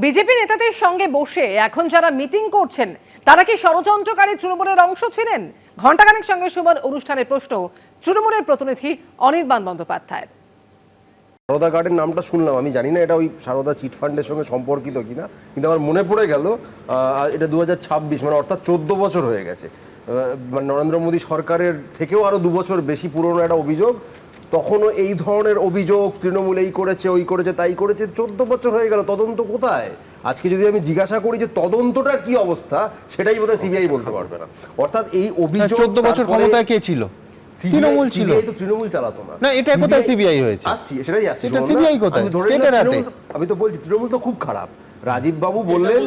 BJP নেতাদের সঙ্গে বসে এখন যারা মিটিং করছেন তারা কি ষড়যন্ত্রকারী তৃণমূলের অংশ ছিলেন? ঘণ্টাখানেক সঙ্গে সুমন অনুষ্ঠানের প্রশ্ন তৃণমূলের প্রতিনিধি অনির্বাণ বন্দ্যোপাধ্যায়। সারদা কার্ডের নামটা শুনলাম, আমি জানি না এটা ওই সারদা চিটফান্ডের সঙ্গে সম্পর্কিত কিনা, কিন্তু আমার মনে পড়ে গেল এটা 2026 মানে অর্থাৎ 14 বছর হয়ে গেছে। মানে নরেন্দ্র মোদী সরকারের থেকেও আরও 2 বছর বেশি পুরনো একটা অভিযোগ। তখনও এই ধরনের অভিযোগ তৃণমূল এই করেছে ওই করেছে তাই করেছে, 14 বছর হয়ে গেল, তদন্ত কোথায়? আজকে যদি আমি জিজ্ঞাসা করি যে তদন্তটার কি অবস্থা, সেটাই বোধহয় সিবিআই বলতে পারবে না। অর্থাৎ এই অভিযোগ 14 বছর ক্ষমতায় কে ছিল? তৃণমূল ছিল। সিবিআই তো তৃণমূল চালাতো না। না, এটা কোথায় সিবিআই হয়েছে? আসছি, সেটাই আসছি। এটা সিবিআই কোথায়? স্টেটের হাতে। আমি তো বলছি তৃণমূল তো খুব খারাপ। রাজীব বাবু বললেন,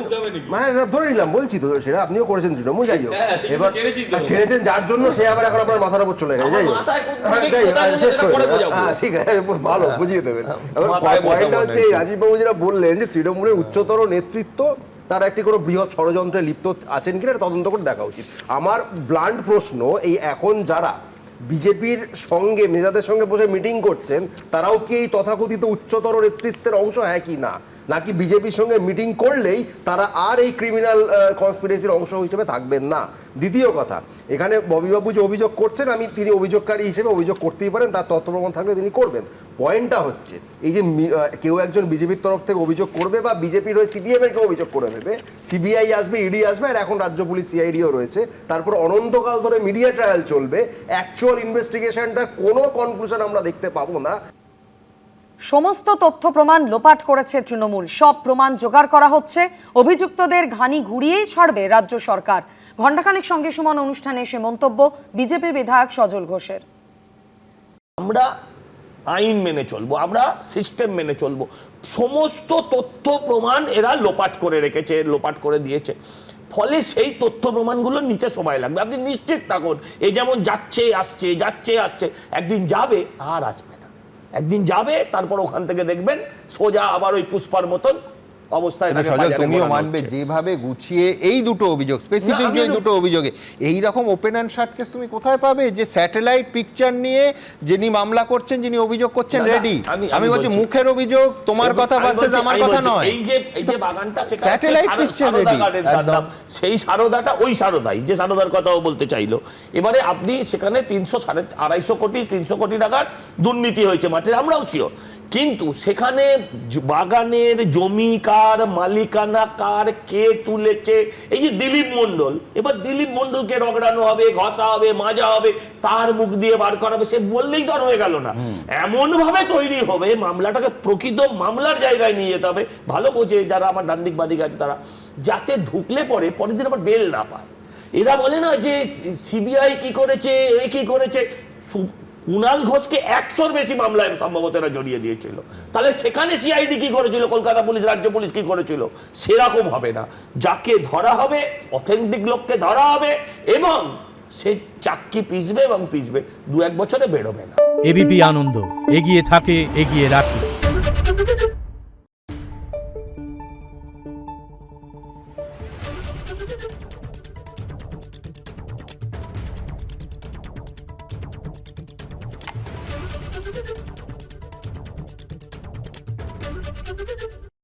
মানে ধরে নিলাম, বলছি তো সেটা আপনিও করেছেন তৃণমূল, যাই হোক এবার ছেড়েছেন যার জন্য সে আবার এখন আপনার মাথার উপর চলে গেছে। যাই হোক, শেষ করে হ্যাঁ ঠিক আছে, ভালো বুঝিয়ে দেবেন। এবার পয়েন্টটা হচ্ছে রাজীব বাবু যেটা বললেন যে তৃণমূলের উচ্চতর নেতৃত্ব তারা একটি কোনো বৃহৎ ষড়যন্ত্রে লিপ্ত আছেন কিনা এটা তদন্ত করে দেখা উচিত। আমার ব্লান্ট প্রশ্ন, এই এখন যারা বিজেপির সঙ্গে নেতাদের সঙ্গে বসে মিটিং করছেন তারাও কি এই তথাকথিত উচ্চতর নেতৃত্বের অংশ, হ্যাঁ কি না? নাকি বিজেপির সঙ্গে মিটিং করলেই তারা আর এই ক্রিমিনাল কনস্পিরেসির অংশ হিসেবে থাকবেন না? দ্বিতীয় কথা, এখানে ববিবাবু যে অভিযোগ করছেন, তিনি অভিযোগকারী হিসেবে অভিযোগ করতেই পারেন, তার তথ্য প্রমাণ থাকলে তিনি করবেন। পয়েন্টটা হচ্ছে এই যে কেউ একজন বিজেপির তরফ থেকে অভিযোগ করবে বা বিজেপির হয়ে সিবিআই কেউ অভিযোগ করে দেবে, সিবিআই আসবে, ইডি আসবে, আর এখন রাজ্য পুলিশ সিআইডিও রয়েছে, তারপর অনন্তকাল ধরে মিডিয়া ট্রায়াল চলবে, অ্যাকচুয়াল ইনভেস্টিগেশনটার কোনো কনক্লুশন আমরা দেখতে পাবো না। সমস্ত তথ্য প্রমাণ লোপাট করেছে তৃণমূল, সব প্রমাণ জোগাড় করা হচ্ছে, অভিযুক্তদের ঘানি ঘুরিয়েই ছাড়বে রাজ্য সরকার। ঘণ্টাখানেক সঙ্গে সুমন অনুষ্ঠানে এসে মন্তব্য বিজেপি বিধায়ক সজল ঘোষের। আমরা আইন মেনে চলবো, আমরা সিস্টেম মেনে চলবো। সমস্ত তথ্য প্রমাণ এরা লোপাট করে রেখেছে, লোপাট করে দিয়েছে, ফলে সেই তথ্য প্রমাণগুলো নিতে সময় লাগবে। আপনি নিশ্চিত থাকুন, এই যেমন যাচ্ছে আসছে যাচ্ছে আসছে, একদিন যাবে আর আসবে না। একদিন যাবে, তারপর ওখান থেকে দেখবেন সোজা আবার ওই পুষ্পার মতন অবস্থায়। তুমিও মানবে যেভাবে গুছিয়ে এই দুটো অভিযোগ, স্পেসিফিক যে দুটো অভিযোগে এই রকম ওপেন অ্যান্ড শার্ট কেস তুমি কোথায় পাবে? যে স্যাটেলাইট পিকচার নিয়ে যিনি মামলা করছেন, যিনি অভিযোগ করছেন রেডি। আমি বলছি মুখের অভিযোগ, তোমার কথা ভার্সেস আমার কথা নয়। এই যে বাগানটা, সেটা স্যাটেলাইট পিকচার রেডি, সেই সারদাটা ওই সারদাই যে সারদার কথাও বলতে চাইলো। এবারে আপনি সেখানে 250 কোটি 300 কোটি টাকার দুর্নীতি হয়েছে মাঠে, আমরাও শিওর, কিন্তু সেখানে বাগানের জমি কার, মালিকানা কার, কে তুলেছে, এই যে দিলীপ মণ্ডল, এবার দিলীপ মণ্ডলকে রগড়ানো হবে, ঘষা হবে, মাজা হবে, তার মুখ দিয়ে বার করাবে, সে বললেই তো আর হয়ে গেল না। এমন ভাবে তৈরি হবে মামলাটাকে, প্রকৃত মামলার জায়গায় নিয়ে যেতে হবে। ভালো বোঝে যারা আমার ডানদিক বাদিক আছে তারা, যাতে ঢুকলে পরে পরের দিন আবার বেল না পায়। এরা বলে না যে সিবিআই কি করেছে, এই কি করেছে। কুণাল ঘোষকে 100-র বেশি মামলায় সম্ভবত এরা জড়িয়ে দিয়েছিল, তাহলে সেখানে সিআইডি কি করেছিল, কলকাতা পুলিশ, রাজ্য পুলিশ কি করেছিল? সেরকম হবে না। যাকে ধরা হবে, অথেন্টিক লোককে ধরা হবে, এবং সে চাক্কি পিসবে এবং পিসবে, 2-1 বছরে বেরোবে না। এবিপি আনন্দ, এগিয়ে থাকে, এগিয়ে রাখে।